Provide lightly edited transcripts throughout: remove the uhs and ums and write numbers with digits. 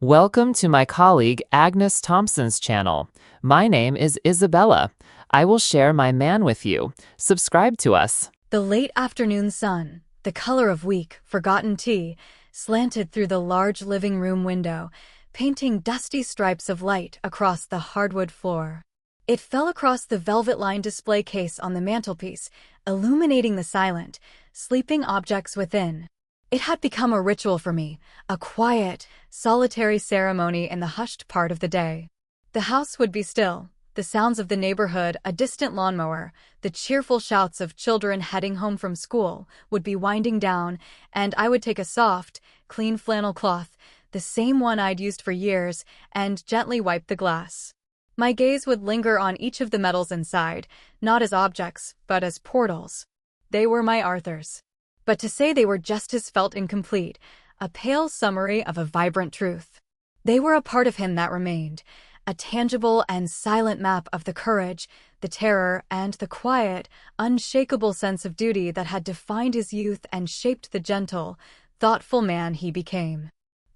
Welcome to my colleague Agnes Thompson's channel. My name is Isabella. I will share my man with you. Subscribe to us. The late afternoon sun, the color of weak, forgotten tea, slanted through the large living room window, painting dusty stripes of light across the hardwood floor. It fell across the velvet-lined display case on the mantelpiece, illuminating the silent, sleeping objects within. It had become a ritual for me, a quiet, solitary ceremony in the hushed part of the day. The house would be still, the sounds of the neighborhood, a distant lawnmower, the cheerful shouts of children heading home from school would be winding down, and I would take a soft, clean flannel cloth, the same one I'd used for years, and gently wipe the glass. My gaze would linger on each of the metals inside, not as objects, but as portals. They were my Arthur's. But to say they were just as felt incomplete, a pale summary of a vibrant truth. They were a part of him that remained, a tangible and silent map of the courage, the terror, and the quiet, unshakable sense of duty that had defined his youth and shaped the gentle, thoughtful man he became.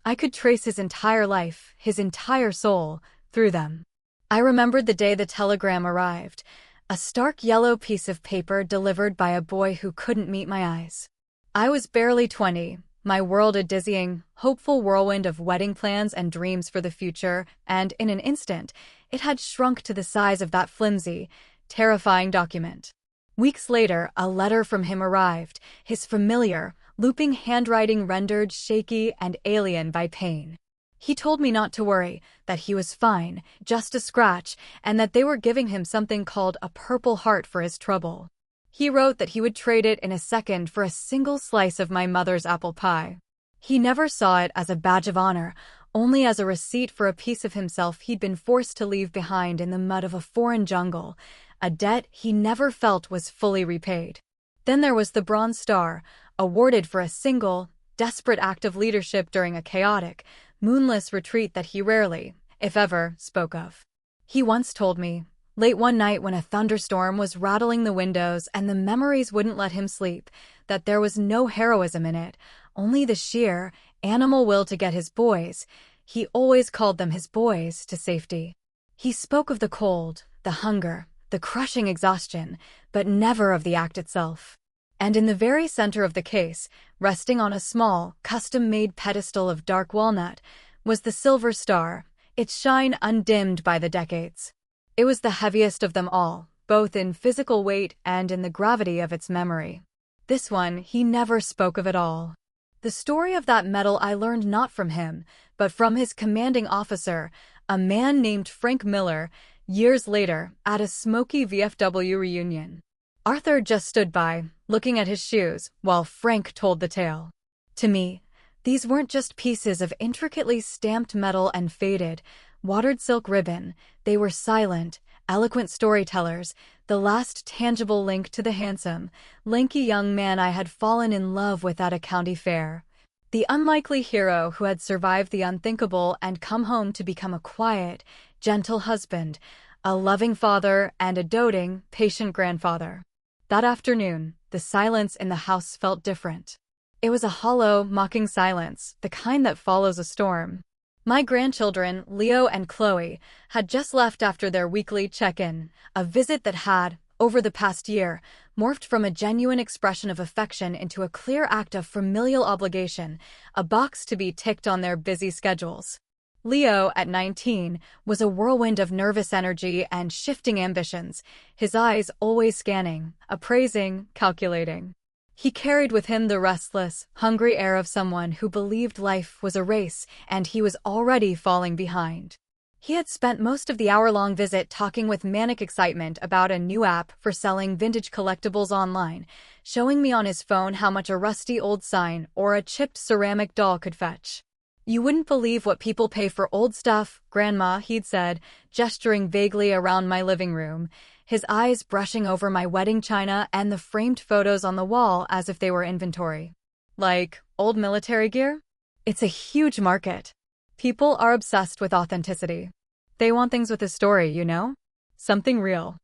I could trace his entire life, his entire soul, through them. I remembered the day the telegram arrived, a stark yellow piece of paper delivered by a boy who couldn't meet my eyes. I was barely 20, my world a dizzying, hopeful whirlwind of wedding plans and dreams for the future, and in an instant, it had shrunk to the size of that flimsy, terrifying document. Weeks later, a letter from him arrived, his familiar, looping handwriting rendered shaky and alien by pain. He told me not to worry, that he was fine, just a scratch, and that they were giving him something called a Purple Heart for his trouble. He wrote that he would trade it in a second for a single slice of my mother's apple pie. He never saw it as a badge of honor, only as a receipt for a piece of himself he'd been forced to leave behind in the mud of a foreign jungle, a debt he never felt was fully repaid. Then there was the Bronze Star, awarded for a single, desperate act of leadership during a chaotic, moonless retreat that he rarely, if ever, spoke of. He once told me, late one night when a thunderstorm was rattling the windows and the memories wouldn't let him sleep, that there was no heroism in it, only the sheer, animal will to get his boys, he always called them his boys, to safety. He spoke of the cold, the hunger, the crushing exhaustion, but never of the act itself. And in the very center of the case, resting on a small, custom-made pedestal of dark walnut, was the silver star, its shine undimmed by the decades. It was the heaviest of them all, both in physical weight and in the gravity of its memory. This one he never spoke of at all. The story of that medal I learned not from him, but from his commanding officer, a man named Frank Miller, years later, at a smoky VFW reunion. Arthur just stood by, looking at his shoes, while Frank told the tale. To me, these weren't just pieces of intricately stamped metal and faded, watered silk ribbon, they were silent, eloquent storytellers, the last tangible link to the handsome, lanky young man I had fallen in love with at a county fair. The unlikely hero who had survived the unthinkable and come home to become a quiet, gentle husband, a loving father, and a doting, patient grandfather. That afternoon, the silence in the house felt different. It was a hollow, mocking silence, the kind that follows a storm. My grandchildren, Leo and Chloe, had just left after their weekly check-in, a visit that had, over the past year, morphed from a genuine expression of affection into a clear act of familial obligation, a box to be ticked on their busy schedules. Leo, at 19, was a whirlwind of nervous energy and shifting ambitions, his eyes always scanning, appraising, calculating. He carried with him the restless, hungry air of someone who believed life was a race and he was already falling behind. He had spent most of the hour-long visit talking with manic excitement about a new app for selling vintage collectibles online, showing me on his phone how much a rusty old sign or a chipped ceramic doll could fetch. "You wouldn't believe what people pay for old stuff, Grandma," he'd said, gesturing vaguely around my living room, his eyes brushing over my wedding china and the framed photos on the wall as if they were inventory. "Like old military gear? It's a huge market. People are obsessed with authenticity. They want things with a story, you know? Something real."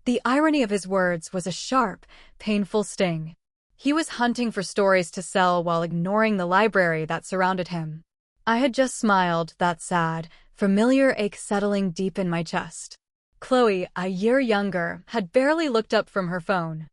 The irony of his words was a sharp, painful sting. He was hunting for stories to sell while ignoring the library that surrounded him. I had just smiled, that sad, familiar ache settling deep in my chest. Chloe, a year younger, had barely looked up from her phone.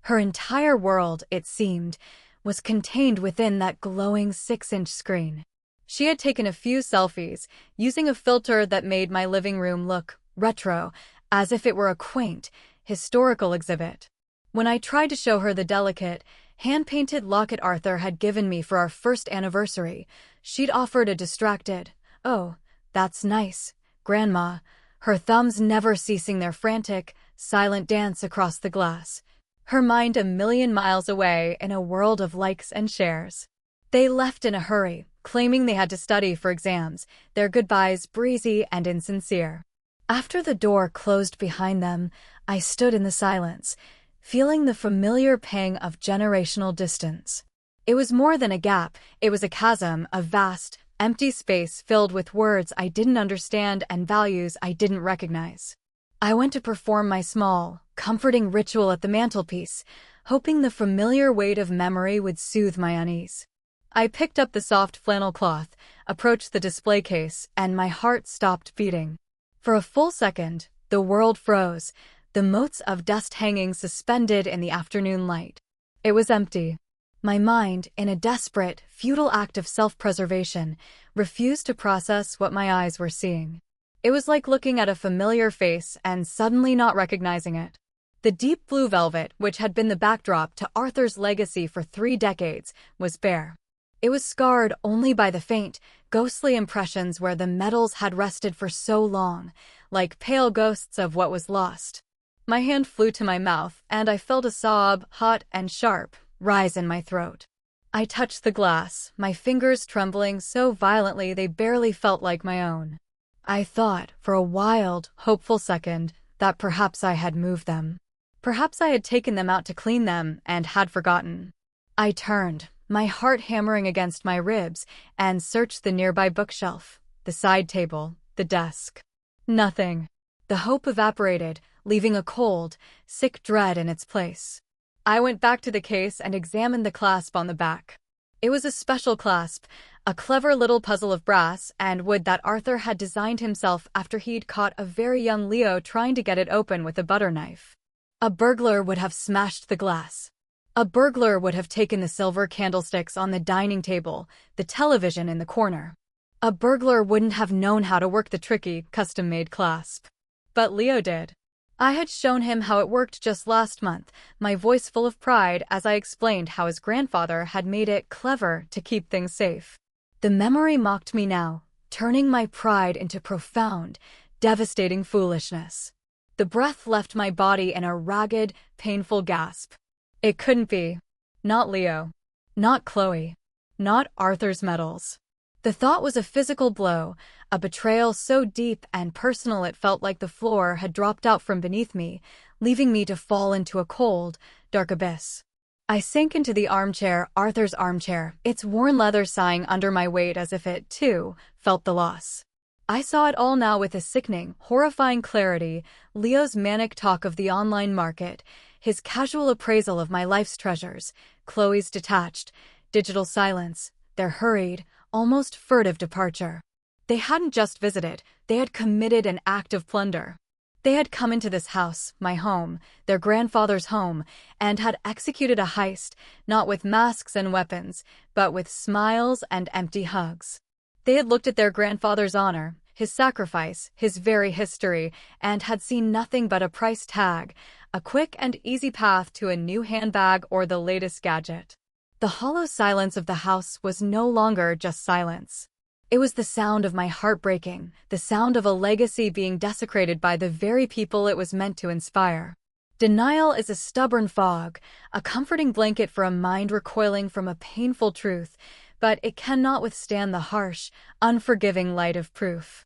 Her entire world, it seemed, was contained within that glowing 6-inch screen. She had taken a few selfies, using a filter that made my living room look retro, as if it were a quaint, historical exhibit. When I tried to show her the delicate, hand-painted locket Arthur had given me for our first anniversary, she'd offered a distracted, "Oh, that's nice, Grandma," her thumbs never ceasing their frantic, silent dance across the glass. Her mind a million miles away in a world of likes and shares. They left in a hurry, claiming they had to study for exams, their goodbyes breezy and insincere. After the door closed behind them, I stood in the silence, feeling the familiar pang of generational distance. It was more than a gap, it was a chasm, a vast, empty space filled with words I didn't understand and values I didn't recognize. I went to perform my small, comforting ritual at the mantelpiece, hoping the familiar weight of memory would soothe my unease. I picked up the soft flannel cloth, approached the display case, and my heart stopped beating. For a full second, the world froze, the motes of dust hanging suspended in the afternoon light. It was empty. My mind, in a desperate, futile act of self-preservation, refused to process what my eyes were seeing. It was like looking at a familiar face and suddenly not recognizing it. The deep blue velvet, which had been the backdrop to Arthur's legacy for 3 decades, was bare. It was scarred only by the faint, ghostly impressions where the metals had rested for so long, like pale ghosts of what was lost. My hand flew to my mouth, and I felt a sob, hot and sharp, rise in my throat. I touched the glass, my fingers trembling so violently they barely felt like my own. I thought, for a wild, hopeful second, that perhaps I had moved them. Perhaps I had taken them out to clean them and had forgotten. I turned, my heart hammering against my ribs, and searched the nearby bookshelf, the side table, the desk. Nothing. The hope evaporated, leaving a cold, sick dread in its place. I went back to the case and examined the clasp on the back. It was a special clasp, a clever little puzzle of brass and wood that Arthur had designed himself after he'd caught a very young Leo trying to get it open with a butter knife. A burglar would have smashed the glass. A burglar would have taken the silver candlesticks on the dining table, the television in the corner. A burglar wouldn't have known how to work the tricky, custom-made clasp. But Leo did. I had shown him how it worked just last month, my voice full of pride as I explained how his grandfather had made it clever to keep things safe. The memory mocked me now, turning my pride into profound, devastating foolishness. The breath left my body in a ragged, painful gasp. It couldn't be. Not Leo. Not Chloe. Not Arthur's medals. The thought was a physical blow, a betrayal so deep and personal it felt like the floor had dropped out from beneath me, leaving me to fall into a cold, dark abyss. I sank into the armchair, Arthur's armchair, its worn leather sighing under my weight as if it, too, felt the loss. I saw it all now with a sickening, horrifying clarity, Leo's manic talk of the online market, his casual appraisal of my life's treasures, Chloe's detached, digital silence, their hurried, almost furtive departure. They hadn't just visited, they had committed an act of plunder. They had come into this house, my home, their grandfather's home, and had executed a heist, not with masks and weapons, but with smiles and empty hugs. They had looked at their grandfather's honor, his sacrifice, his very history, and had seen nothing but a price tag, a quick and easy path to a new handbag or the latest gadget. The hollow silence of the house was no longer just silence. It was the sound of my heart breaking, the sound of a legacy being desecrated by the very people it was meant to inspire. Denial is a stubborn fog, a comforting blanket for a mind recoiling from a painful truth, but it cannot withstand the harsh, unforgiving light of proof.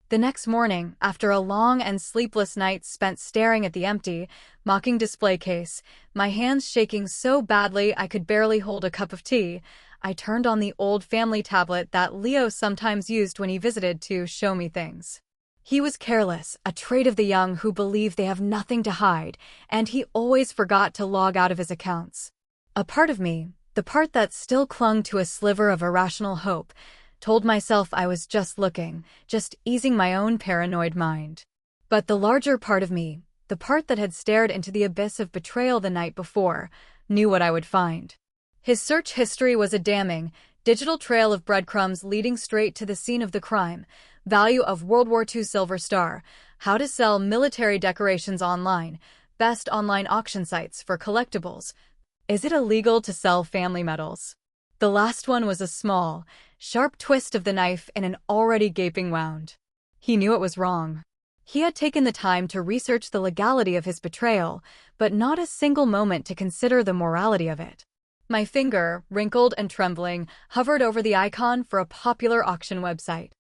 The next morning, after a long and sleepless night spent staring at the empty, mocking display case, my hands shaking so badly I could barely hold a cup of tea, I turned on the old family tablet that Leo sometimes used when he visited to show me things. He was careless, a trait of the young who believe they have nothing to hide, and he always forgot to log out of his accounts. A part of me, the part that still clung to a sliver of irrational hope, told myself I was just looking, just easing my own paranoid mind. But the larger part of me, the part that had stared into the abyss of betrayal the night before, knew what I would find. His search history was a damning, digital trail of breadcrumbs leading straight to the scene of the crime, value of World War II Silver Star, how to sell military decorations online, best online auction sites for collectibles. Is it illegal to sell family medals? The last one was a small, sharp twist of the knife in an already gaping wound. He knew it was wrong. He had taken the time to research the legality of his betrayal, but not a single moment to consider the morality of it. My finger, wrinkled and trembling, hovered over the icon for a popular auction website.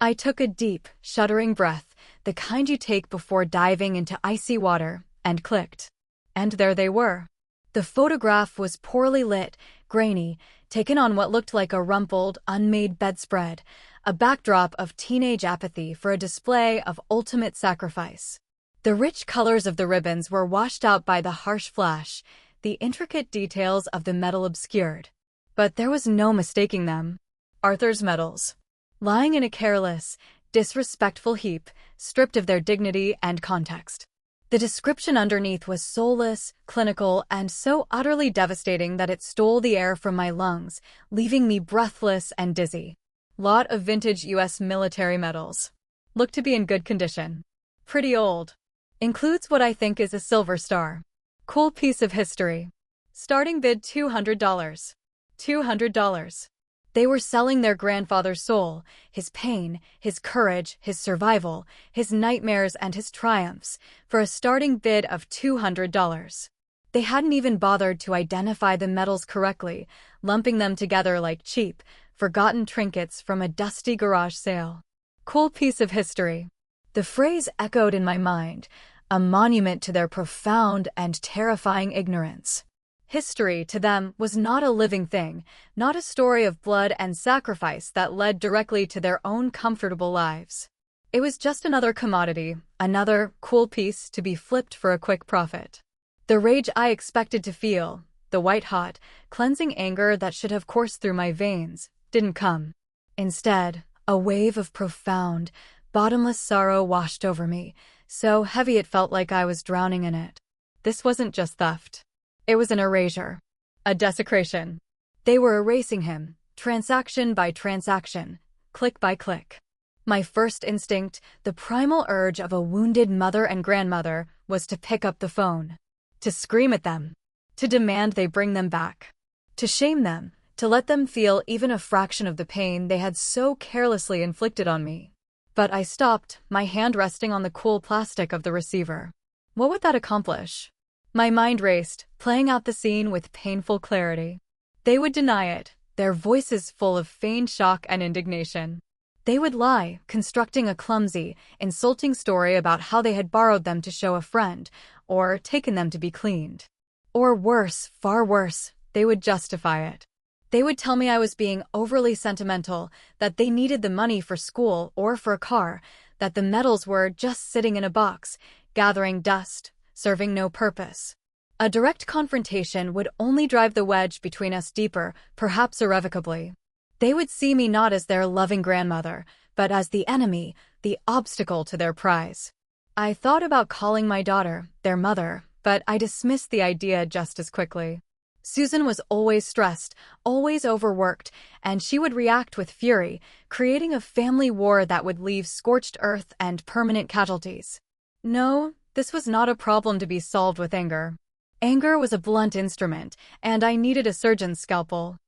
I took a deep, shuddering breath, the kind you take before diving into icy water, and clicked. And there they were. The photograph was poorly lit, grainy, taken on what looked like a rumpled, unmade bedspread, a backdrop of teenage apathy for a display of ultimate sacrifice. The rich colors of the ribbons were washed out by the harsh flash, the intricate details of the medal obscured. But there was no mistaking them. Arthur's medals. Lying in a careless, disrespectful heap, stripped of their dignity and context. The description underneath was soulless, clinical, and so utterly devastating that it stole the air from my lungs, leaving me breathless and dizzy. Lot of vintage U.S. military medals. Look to be in good condition. Pretty old. Includes what I think is a silver star. Cool piece of history. Starting bid $200. $200. They were selling their grandfather's soul, his pain, his courage, his survival, his nightmares and his triumphs, for a starting bid of $200. They hadn't even bothered to identify the medals correctly, lumping them together like cheap, forgotten trinkets from a dusty garage sale. Cool piece of history. The phrase echoed in my mind, a monument to their profound and terrifying ignorance. History, to them, was not a living thing, not a story of blood and sacrifice that led directly to their own comfortable lives. It was just another commodity, another cool piece to be flipped for a quick profit. The rage I expected to feel, the white-hot, cleansing anger that should have coursed through my veins, didn't come. Instead, a wave of profound, bottomless sorrow washed over me, so heavy it felt like I was drowning in it. This wasn't just theft. It was an erasure. A desecration. They were erasing him, transaction by transaction, click by click. My first instinct, the primal urge of a wounded mother and grandmother, was to pick up the phone. To scream at them. To demand they bring them back. To shame them. To let them feel even a fraction of the pain they had so carelessly inflicted on me. But I stopped, my hand resting on the cool plastic of the receiver. What would that accomplish? My mind raced, playing out the scene with painful clarity. They would deny it, their voices full of feigned shock and indignation. They would lie, constructing a clumsy, insulting story about how they had borrowed them to show a friend, or taken them to be cleaned. Or worse, far worse, they would justify it. They would tell me I was being overly sentimental, that they needed the money for school or for a car, that the medals were just sitting in a box, gathering dust, serving no purpose. A direct confrontation would only drive the wedge between us deeper, perhaps irrevocably. They would see me not as their loving grandmother, but as the enemy, the obstacle to their prize. I thought about calling my daughter, their mother, but I dismissed the idea just as quickly. Susan was always stressed, always overworked, and she would react with fury, creating a family war that would leave scorched earth and permanent casualties. No, this was not a problem to be solved with anger. Anger was a blunt instrument, and I needed a surgeon's scalpel.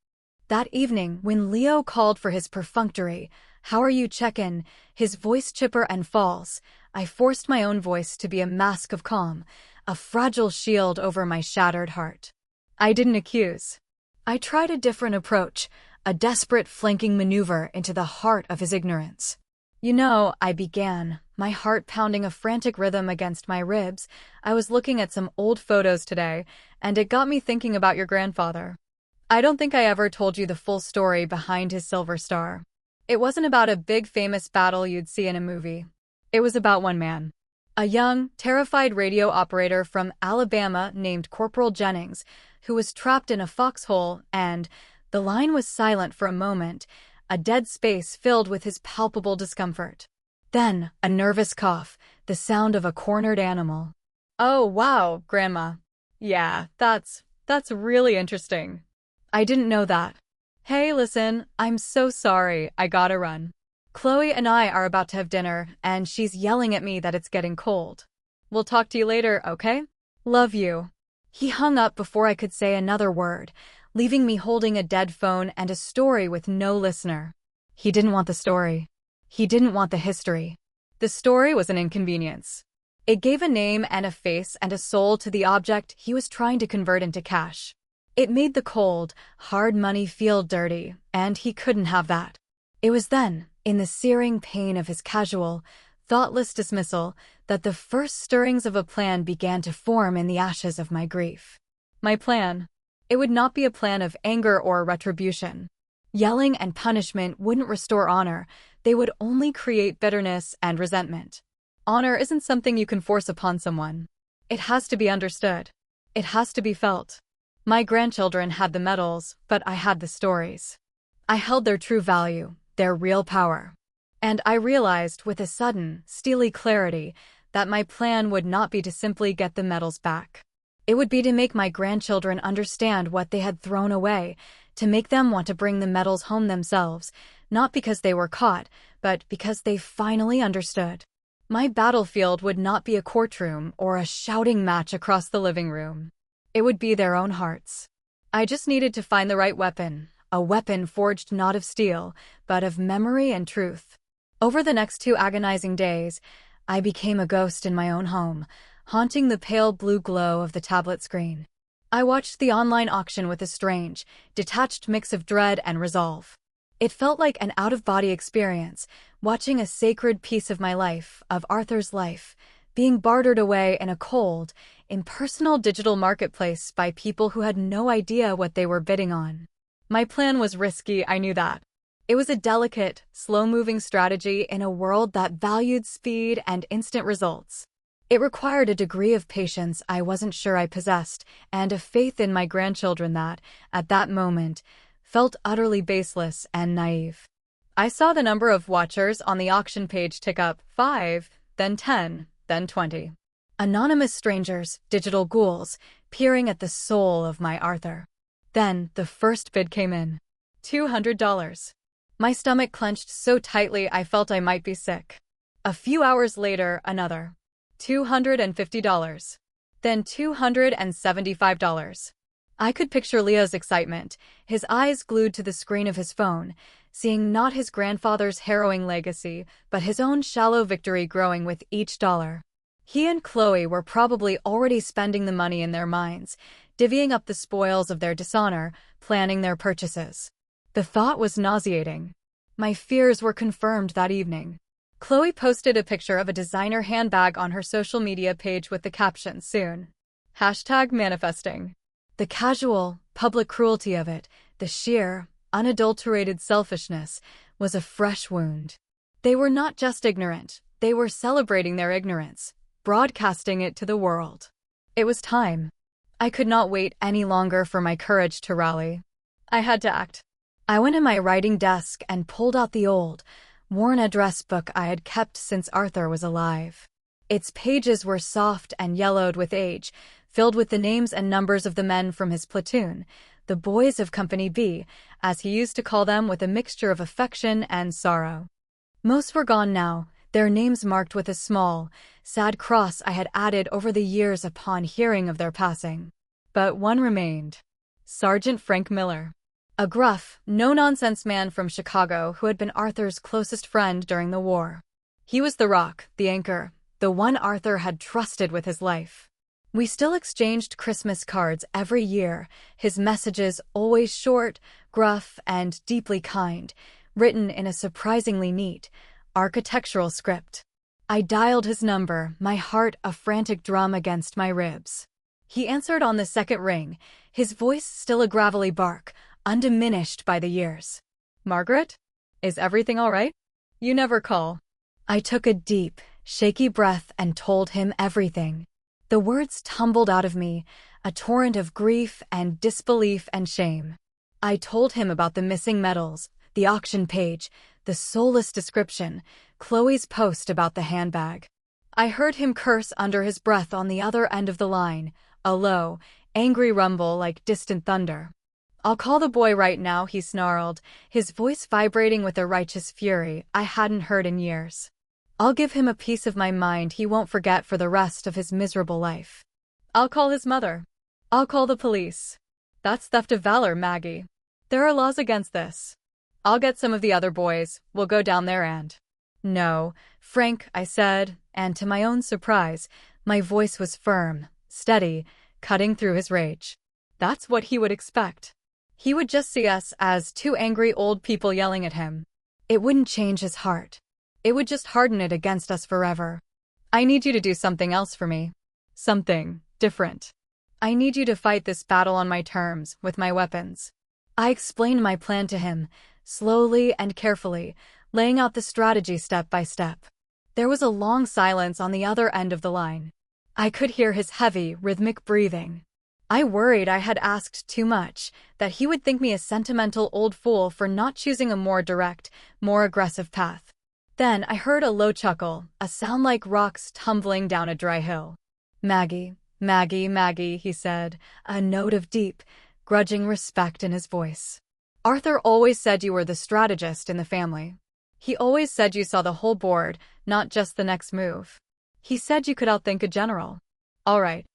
That evening, when Leo called for his perfunctory, "How are you, check-in?" his voice chipper and false, I forced my own voice to be a mask of calm, a fragile shield over my shattered heart. I didn't accuse. I tried a different approach, a desperate flanking maneuver into the heart of his ignorance. "You know," I began, my heart pounding a frantic rhythm against my ribs, "I was looking at some old photos today, and it got me thinking about your grandfather. I don't think I ever told you the full story behind his silver star. It wasn't about a big famous battle you'd see in a movie. It was about one man. A young, terrified radio operator from Alabama named Corporal Jennings, who was trapped in a foxhole and, the line was silent for a moment, a dead space filled with his palpable discomfort. Then, a nervous cough, the sound of a cornered animal. "Oh, wow, Grandma. Yeah, that's really interesting. I didn't know that. Hey, listen, I'm so sorry, I gotta run. Chloe and I are about to have dinner, and she's yelling at me that it's getting cold. We'll talk to you later, okay? Love you." He hung up before I could say another word, leaving me holding a dead phone and a story with no listener. He didn't want the story. He didn't want the history. The story was an inconvenience. It gave a name and a face and a soul to the object he was trying to convert into cash. It made the cold, hard money feel dirty, and he couldn't have that. It was then, in the searing pain of his casual, thoughtless dismissal, that the first stirrings of a plan began to form in the ashes of my grief. My plan. It would not be a plan of anger or retribution. Yelling and punishment wouldn't restore honor, they would only create bitterness and resentment. Honor isn't something you can force upon someone. It has to be understood. It has to be felt. My grandchildren had the medals, but I had the stories. I held their true value, their real power. And I realized with a sudden, steely clarity that my plan would not be to simply get the medals back. It would be to make my grandchildren understand what they had thrown away, to make them want to bring the medals home themselves, not because they were caught, but because they finally understood. My battlefield would not be a courtroom or a shouting match across the living room. It would be their own hearts. I just needed to find the right weapon, a weapon forged not of steel, but of memory and truth. Over the next 2 agonizing days, I became a ghost in my own home, haunting the pale blue glow of the tablet screen. I watched the online auction with a strange, detached mix of dread and resolve. It felt like an out-of-body experience, watching a sacred piece of my life, of Arthur's life, being bartered away in a cold, impersonal digital marketplace by people who had no idea what they were bidding on. My plan was risky, I knew that. It was a delicate, slow-moving strategy in a world that valued speed and instant results. It required a degree of patience I wasn't sure I possessed, and a faith in my grandchildren that, at that moment, felt utterly baseless and naive. I saw the number of watchers on the auction page tick up 5, then 10, then 20. Anonymous strangers, digital ghouls, peering at the soul of my Arthur. Then, the first bid came in. $200. My stomach clenched so tightly I felt I might be sick. A few hours later, another. $250. Then $275. I could picture Leo's excitement, his eyes glued to the screen of his phone, seeing not his grandfather's harrowing legacy, but his own shallow victory growing with each dollar. He and Chloe were probably already spending the money in their minds, divvying up the spoils of their dishonor, planning their purchases. The thought was nauseating. My fears were confirmed that evening. Chloe posted a picture of a designer handbag on her social media page with the caption, "Soon." #manifesting. The casual, public cruelty of it, the sheer, unadulterated selfishness, was a fresh wound. They were not just ignorant, they were celebrating their ignorance, broadcasting it to the world. It was time. I could not wait any longer for my courage to rally. I had to act. I went in my writing desk and pulled out the old, worn address book I had kept since Arthur was alive. Its pages were soft and yellowed with age, filled with the names and numbers of the men from his platoon, the boys of Company B, as he used to call them with a mixture of affection and sorrow. Most were gone now, their names marked with a small, sad cross I had added over the years upon hearing of their passing. But one remained. Sergeant Frank Miller. A gruff, no-nonsense man from Chicago who had been Arthur's closest friend during the war. He was the rock, the anchor, the one Arthur had trusted with his life. We still exchanged Christmas cards every year, his messages always short, gruff, and deeply kind, written in a surprisingly neat, architectural script. I dialed his number, my heart a frantic drum against my ribs. He answered on the second ring, his voice still a gravelly bark, undiminished by the years. "Margaret? Is everything all right? You never call." I took a deep, shaky breath and told him everything. The words tumbled out of me, a torrent of grief and disbelief and shame. I told him about the missing medals, the auction page, the soulless description, Chloe's post about the handbag. I heard him curse under his breath on the other end of the line, a low, angry rumble like distant thunder. "I'll call the boy right now," he snarled, his voice vibrating with a righteous fury I hadn't heard in years. "I'll give him a piece of my mind he won't forget for the rest of his miserable life. I'll call his mother. I'll call the police. That's theft of valor, Maggie. There are laws against this. I'll get some of the other boys, we'll go down there and—" "No, Frank," I said, and to my own surprise, my voice was firm, steady, cutting through his rage. That's what he would expect. He would just see us as two angry old people yelling at him. It wouldn't change his heart. It would just harden it against us forever. "I need you to do something else for me. Something different. I need you to fight this battle on my terms, with my weapons." I explained my plan to him, slowly and carefully, laying out the strategy step by step. There was a long silence on the other end of the line. I could hear his heavy, rhythmic breathing. I worried I had asked too much, that he would think me a sentimental old fool for not choosing a more direct, more aggressive path. Then I heard a low chuckle, a sound like rocks tumbling down a dry hill. "Maggie, Maggie, Maggie," he said, a note of deep, grudging respect in his voice. "Arthur always said you were the strategist in the family. He always said you saw the whole board, not just the next move. He said you could outthink a general. All right,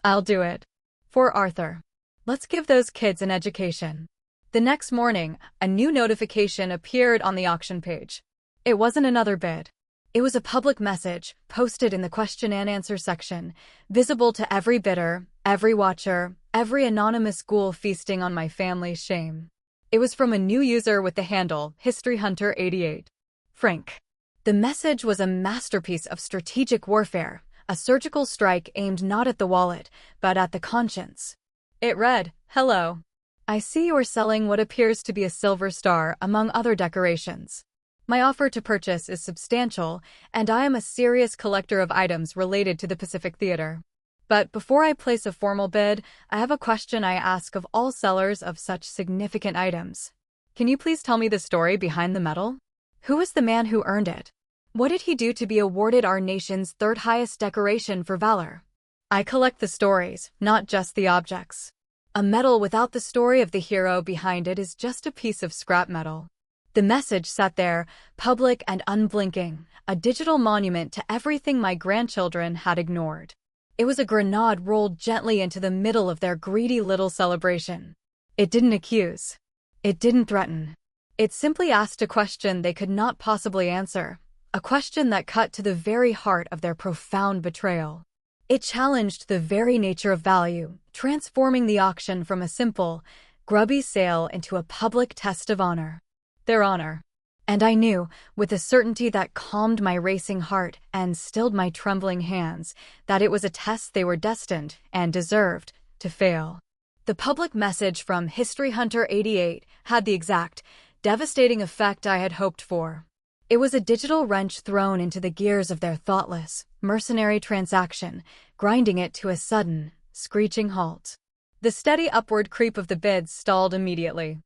I'll do it. For Arthur. Let's give those kids an education." The next morning, a new notification appeared on the auction page. It wasn't another bid. It was a public message, posted in the question and answer section, visible to every bidder, every watcher, every anonymous ghoul feasting on my family's shame. It was from a new user with the handle, HistoryHunter88. Frank. The message was a masterpiece of strategic warfare, a surgical strike aimed not at the wallet, but at the conscience. It read, "Hello. I see you are selling what appears to be a silver star among other decorations. My offer to purchase is substantial, and I am a serious collector of items related to the Pacific Theater. But before I place a formal bid, I have a question I ask of all sellers of such significant items. Can you please tell me the story behind the medal? Who is the man who earned it? What did he do to be awarded our nation's third highest decoration for valor? I collect the stories, not just the objects. A medal without the story of the hero behind it is just a piece of scrap metal." The message sat there, public and unblinking, a digital monument to everything my grandchildren had ignored. It was a grenade rolled gently into the middle of their greedy little celebration. It didn't accuse. It didn't threaten. It simply asked a question they could not possibly answer, a question that cut to the very heart of their profound betrayal. It challenged the very nature of value, transforming the auction from a simple, grubby sale into a public test of honor. Their honor. And I knew, with a certainty that calmed my racing heart and stilled my trembling hands, that it was a test they were destined, and deserved, to fail. The public message from HistoryHunter88 had the exact, devastating effect I had hoped for. It was a digital wrench thrown into the gears of their thoughtless, mercenary transaction, grinding it to a sudden, screeching halt. The steady upward creep of the bids stalled immediately.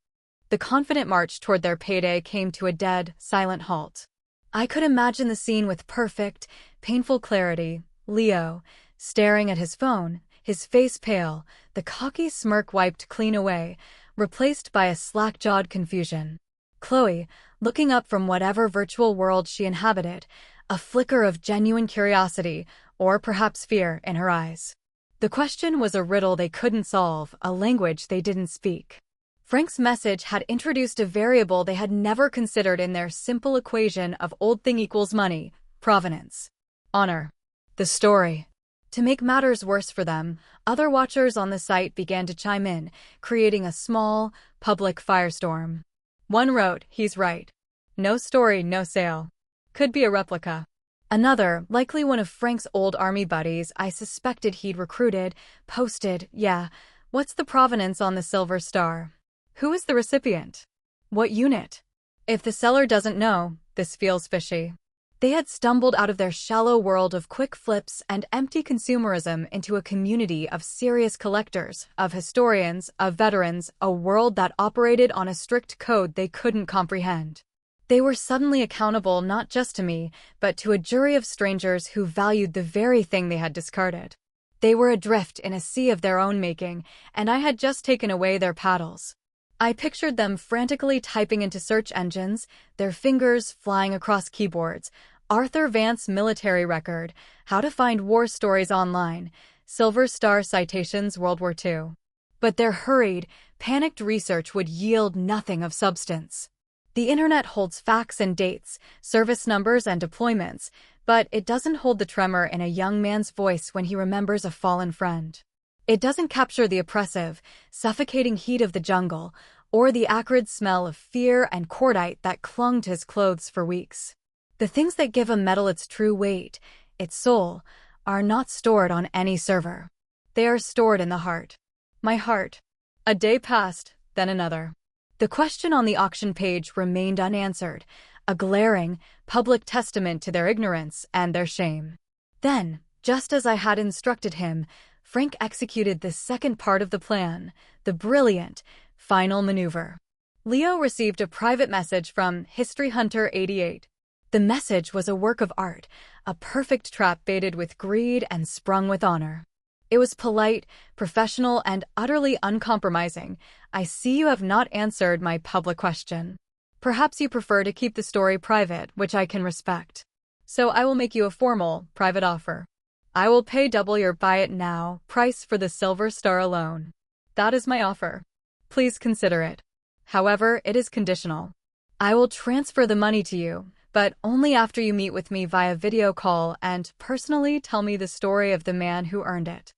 The confident march toward their payday came to a dead, silent halt. I could imagine the scene with perfect, painful clarity. Leo, staring at his phone, his face pale, the cocky smirk wiped clean away, replaced by a slack-jawed confusion. Chloe, looking up from whatever virtual world she inhabited, a flicker of genuine curiosity, or perhaps fear, in her eyes. The question was a riddle they couldn't solve, a language they didn't speak. Frank's message had introduced a variable they had never considered in their simple equation of old thing equals money, provenance, honor. The story. To make matters worse for them, other watchers on the site began to chime in, creating a small, public firestorm. One wrote, "He's right. No story, no sale. Could be a replica." Another, likely one of Frank's old army buddies I suspected he'd recruited, posted, "Yeah, what's the provenance on the silver star? Who is the recipient? What unit? If the seller doesn't know, this feels fishy." They had stumbled out of their shallow world of quick flips and empty consumerism into a community of serious collectors, of historians, of veterans, a world that operated on a strict code they couldn't comprehend. They were suddenly accountable not just to me, but to a jury of strangers who valued the very thing they had discarded. They were adrift in a sea of their own making, and I had just taken away their paddles. I pictured them frantically typing into search engines, their fingers flying across keyboards. Arthur Vance's military record, how to find war stories online, Silver Star citations World War II. But their hurried, panicked research would yield nothing of substance. The internet holds facts and dates, service numbers and deployments, but it doesn't hold the tremor in a young man's voice when he remembers a fallen friend. It doesn't capture the oppressive, suffocating heat of the jungle, or the acrid smell of fear and cordite that clung to his clothes for weeks. The things that give a metal its true weight, its soul, are not stored on any server. They are stored in the heart. My heart. A day passed, then another. The question on the auction page remained unanswered, a glaring, public testament to their ignorance and their shame. Then, just as I had instructed him, Frank executed the second part of the plan, the brilliant, final maneuver. Leo received a private message from History Hunter 88. The message was a work of art, a perfect trap baited with greed and sprung with honor. It was polite, professional, and utterly uncompromising. I see you have not answered my public question. Perhaps you prefer to keep the story private, which I can respect. So I will make you a formal, private offer. I will pay double your buy it now price for the Silver Star alone. That is my offer. Please consider it. However, it is conditional. I will transfer the money to you, but only after you meet with me via video call and personally tell me the story of the man who earned it.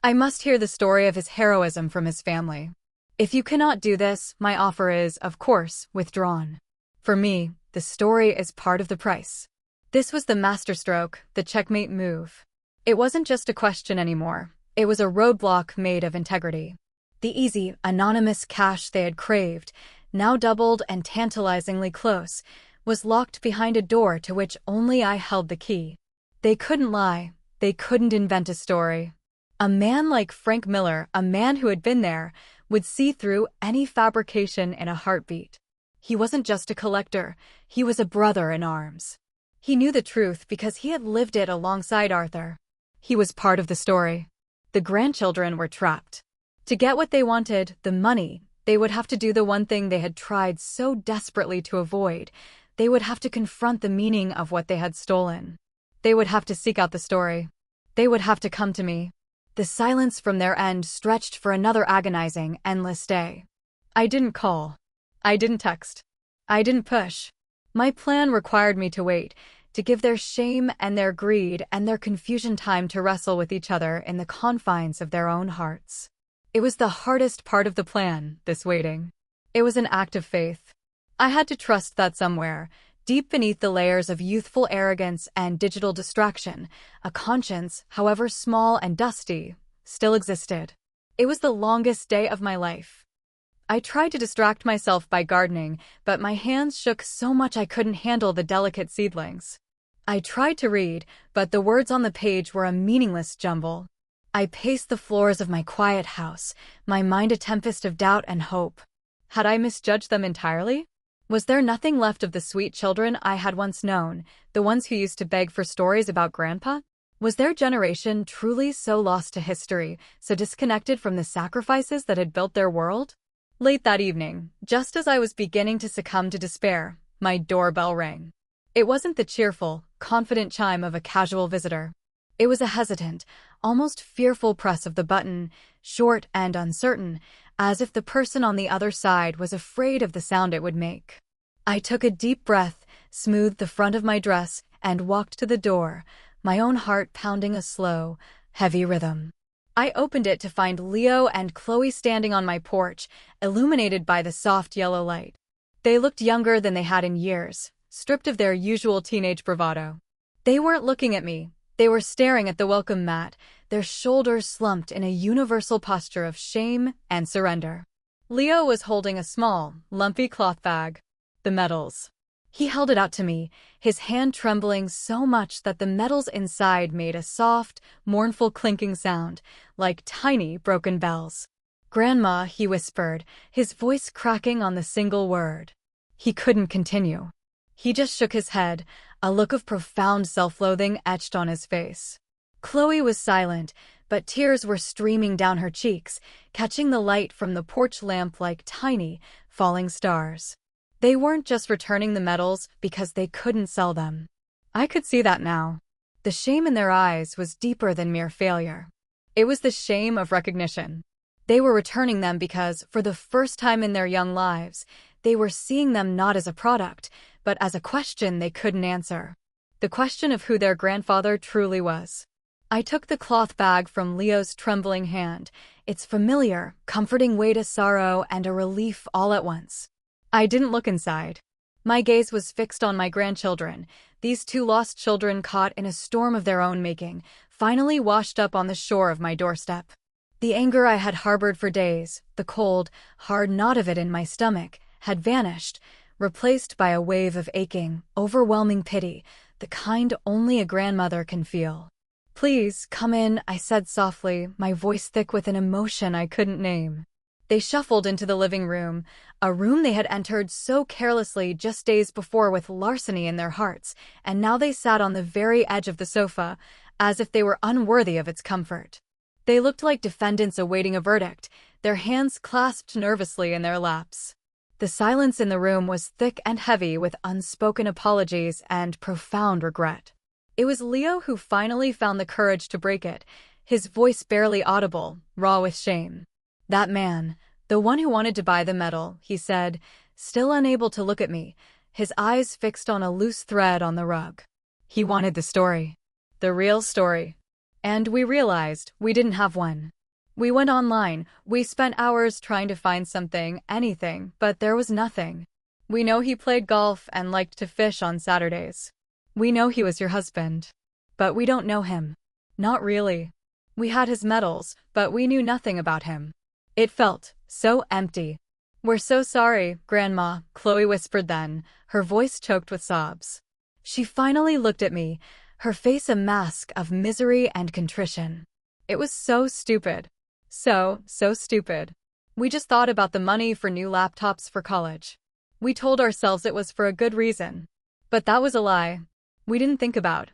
I must hear the story of his heroism from his family. If you cannot do this, my offer is, of course, withdrawn. For me, the story is part of the price. This was the masterstroke, the checkmate move. It wasn't just a question anymore. It was a roadblock made of integrity. The easy, anonymous cash they had craved, now doubled and tantalizingly close, was locked behind a door to which only I held the key. They couldn't lie. They couldn't invent a story. A man like Frank Miller, a man who had been there, would see through any fabrication in a heartbeat. He wasn't just a collector. He was a brother in arms. He knew the truth because he had lived it alongside Arthur. He was part of the story. The grandchildren were trapped. To get what they wanted, the money, they would have to do the one thing they had tried so desperately to avoid. They would have to confront the meaning of what they had stolen. They would have to seek out the story. They would have to come to me. The silence from their end stretched for another agonizing, endless day. I didn't call. I didn't text. I didn't push. My plan required me to wait, to give their shame and their greed and their confusion time to wrestle with each other in the confines of their own hearts. It was the hardest part of the plan, this waiting. It was an act of faith. I had to trust that somewhere, deep beneath the layers of youthful arrogance and digital distraction, a conscience, however small and dusty, still existed. It was the longest day of my life. I tried to distract myself by gardening, but my hands shook so much I couldn't handle the delicate seedlings. I tried to read, but the words on the page were a meaningless jumble. I paced the floors of my quiet house, my mind a tempest of doubt and hope. Had I misjudged them entirely? Was there nothing left of the sweet children I had once known, the ones who used to beg for stories about Grandpa? Was their generation truly so lost to history, so disconnected from the sacrifices that had built their world? Late that evening, just as I was beginning to succumb to despair, my doorbell rang. It wasn't the cheerful, confident chime of a casual visitor. It was a hesitant, almost fearful press of the button, short and uncertain, as if the person on the other side was afraid of the sound it would make. I took a deep breath, smoothed the front of my dress, and walked to the door, my own heart pounding a slow, heavy rhythm. I opened it to find Leo and Chloe standing on my porch, illuminated by the soft yellow light. They looked younger than they had in years, stripped of their usual teenage bravado. They weren't looking at me. They were staring at the welcome mat, their shoulders slumped in a universal posture of shame and surrender. Leo was holding a small, lumpy cloth bag. The medals. He held it out to me, his hand trembling so much that the metals inside made a soft, mournful clinking sound, like tiny broken bells. "Grandma," he whispered, his voice cracking on the single word. He couldn't continue. He just shook his head, a look of profound self-loathing etched on his face. Chloe was silent, but tears were streaming down her cheeks, catching the light from the porch lamp like tiny, falling stars. They weren't just returning the metals because they couldn't sell them. I could see that now. The shame in their eyes was deeper than mere failure. It was the shame of recognition. They were returning them because, for the first time in their young lives, they were seeing them not as a product, but as a question they couldn't answer. The question of who their grandfather truly was. I took the cloth bag from Leo's trembling hand, its familiar, comforting weight of sorrow and a relief all at once. I didn't look inside. My gaze was fixed on my grandchildren, these two lost children caught in a storm of their own making, finally washed up on the shore of my doorstep. The anger I had harbored for days, the cold, hard knot of it in my stomach, had vanished, replaced by a wave of aching, overwhelming pity, the kind only a grandmother can feel. "Please, come in," I said softly, my voice thick with an emotion I couldn't name. They shuffled into the living room, a room they had entered so carelessly just days before with larceny in their hearts, and now they sat on the very edge of the sofa, as if they were unworthy of its comfort. They looked like defendants awaiting a verdict, their hands clasped nervously in their laps. The silence in the room was thick and heavy with unspoken apologies and profound regret. It was Leo who finally found the courage to break it, his voice barely audible, raw with shame. "That man, the one who wanted to buy the metal," he said, still unable to look at me, his eyes fixed on a loose thread on the rug. "He wanted the story. The real story. And we realized we didn't have one. We went online, we spent hours trying to find something, anything, but there was nothing. We know he played golf and liked to fish on Saturdays. We know he was your husband. But we don't know him. Not really. We had his medals, but we knew nothing about him." It felt so empty. "We're so sorry, Grandma," Chloe whispered then, her voice choked with sobs. She finally looked at me, her face a mask of misery and contrition. "It was so stupid. So stupid. We just thought about the money for new laptops for college. We told ourselves it was for a good reason. But that was a lie. We didn't think about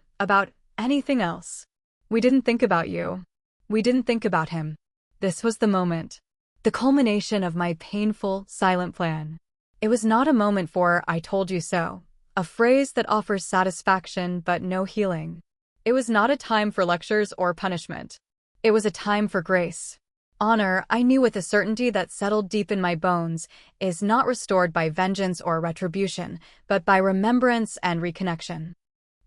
anything else. We didn't think about you. We didn't think about him." This was the moment. The culmination of my painful, silent plan. It was not a moment for "I told you so," a phrase that offers satisfaction but no healing. It was not a time for lectures or punishment. It was a time for grace. Honor, I knew with a certainty that settled deep in my bones, is not restored by vengeance or retribution, but by remembrance and reconnection.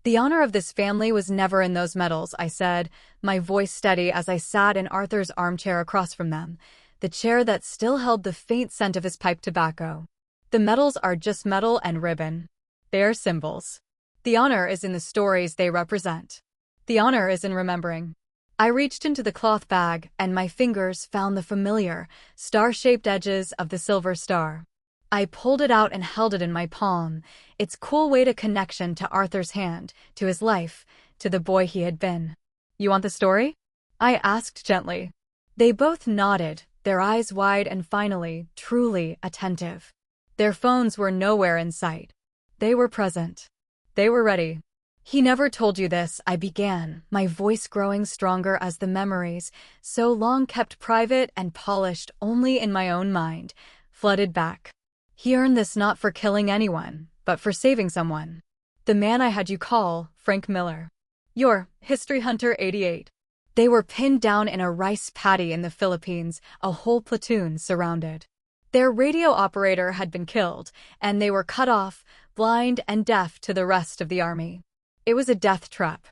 "The honor of this family was never in those medals," I said, my voice steady as I sat in Arthur's armchair across from them, the chair that still held the faint scent of his pipe tobacco. "The medals are just metal and ribbon. They are symbols. The honor is in the stories they represent. The honor is in remembering." I reached into the cloth bag, and my fingers found the familiar, star-shaped edges of the silver star. I pulled it out and held it in my palm, its cool weight a connection to Arthur's hand, to his life, to the boy he had been. "You want the story?" I asked gently. They both nodded, their eyes wide and finally, truly attentive. Their phones were nowhere in sight. They were present. They were ready. "He never told you this," I began, my voice growing stronger as the memories, so long kept private and polished only in my own mind, flooded back. "He earned this not for killing anyone, but for saving someone. The man I had you call Frank Miller. Your History Hunter 88. They were pinned down in a rice paddy in the Philippines, a whole platoon surrounded. Their radio operator had been killed, and they were cut off, blind and deaf to the rest of the army. It was a death trap.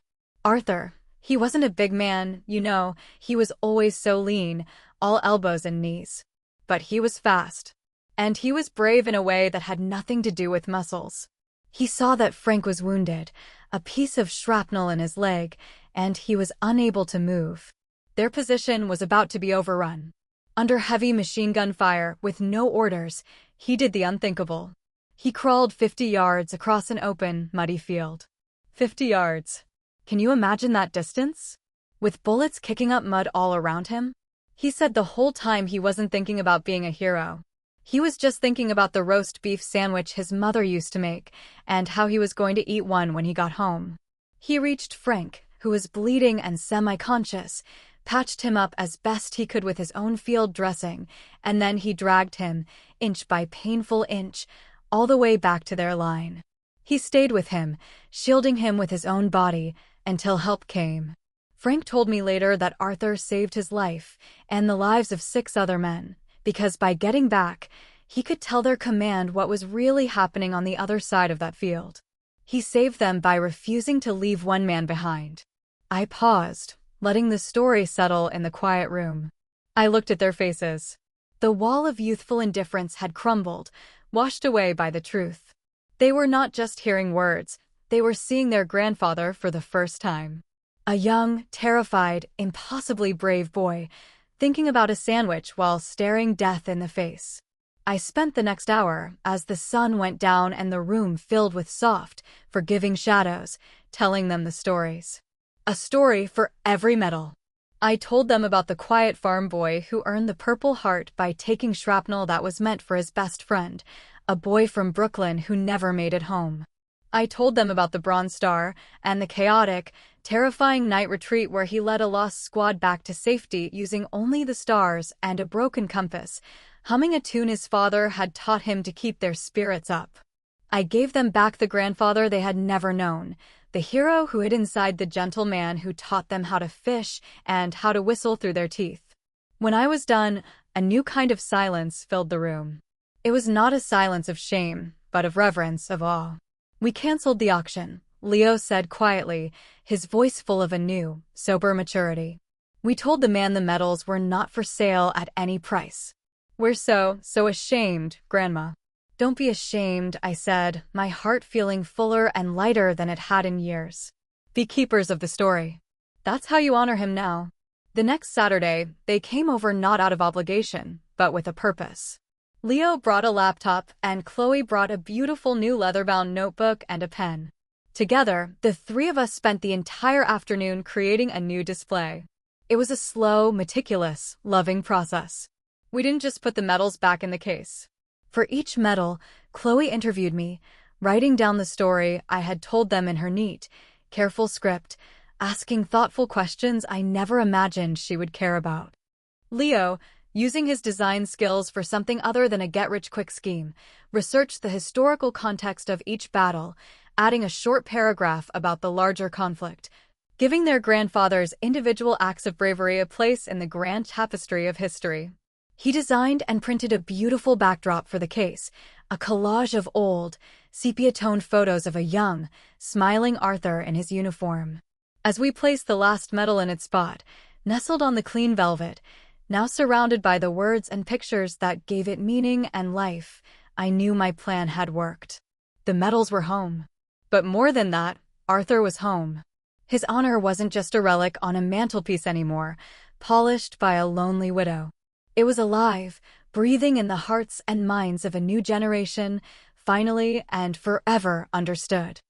Arthur, he wasn't a big man, you know, he was always so lean, all elbows and knees. But he was fast. And he was brave in a way that had nothing to do with muscles. He saw that Frank was wounded, a piece of shrapnel in his leg, and he was unable to move. Their position was about to be overrun. Under heavy machine gun fire, with no orders, he did the unthinkable. He crawled 50 yards across an open, muddy field. 50 yards. Can you imagine that distance? With bullets kicking up mud all around him? He said the whole time he wasn't thinking about being a hero. He was just thinking about the roast beef sandwich his mother used to make, and how he was going to eat one when he got home. He reached Frank, who was bleeding and semi-conscious, patched him up as best he could with his own field dressing, and then he dragged him, inch by painful inch, all the way back to their line. He stayed with him, shielding him with his own body, until help came. Frank told me later that Arthur saved his life and the lives of 6 other men, because by getting back, he could tell their command what was really happening on the other side of that field. He saved them by refusing to leave one man behind. I paused, letting the story settle in the quiet room. I looked at their faces. The wall of youthful indifference had crumbled, washed away by the truth. They were not just hearing words, they were seeing their grandfather for the first time. A young, terrified, impossibly brave boy, thinking about a sandwich while staring death in the face. I spent the next hour, as the sun went down and the room filled with soft, forgiving shadows, telling them the stories. A story for every medal. I told them about the quiet farm boy who earned the Purple Heart by taking shrapnel that was meant for his best friend, a boy from Brooklyn who never made it home. I told them about the Bronze Star and the chaotic, terrifying night retreat where he led a lost squad back to safety using only the stars and a broken compass, humming a tune his father had taught him to keep their spirits up. I gave them back the grandfather they had never known, the hero who hid inside the gentle man who taught them how to fish and how to whistle through their teeth. When I was done, a new kind of silence filled the room. It was not a silence of shame, but of reverence, of awe. We canceled the auction, Leo said quietly, his voice full of a new, sober maturity. We told the man the medals were not for sale at any price. We're so ashamed, Grandma. Don't be ashamed, I said, my heart feeling fuller and lighter than it had in years. Be keepers of the story. That's how you honor him now. The next Saturday, they came over not out of obligation, but with a purpose. Leo brought a laptop and Chloe brought a beautiful new leather-bound notebook and a pen. Together, the 3 of us spent the entire afternoon creating a new display. It was a slow, meticulous, loving process. We didn't just put the medals back in the case. For each medal, Chloe interviewed me, writing down the story I had told them in her neat, careful script, asking thoughtful questions I never imagined she would care about. Leo, using his design skills for something other than a get-rich-quick scheme, researched the historical context of each battle, adding a short paragraph about the larger conflict, giving their grandfather's individual acts of bravery a place in the grand tapestry of history. He designed and printed a beautiful backdrop for the case, a collage of old, sepia-toned photos of a young, smiling Arthur in his uniform. As we placed the last medal in its spot, nestled on the clean velvet, now surrounded by the words and pictures that gave it meaning and life, I knew my plan had worked. The medals were home. But more than that, Arthur was home. His honor wasn't just a relic on a mantelpiece anymore, polished by a lonely widow. It was alive, breathing in the hearts and minds of a new generation, finally and forever understood.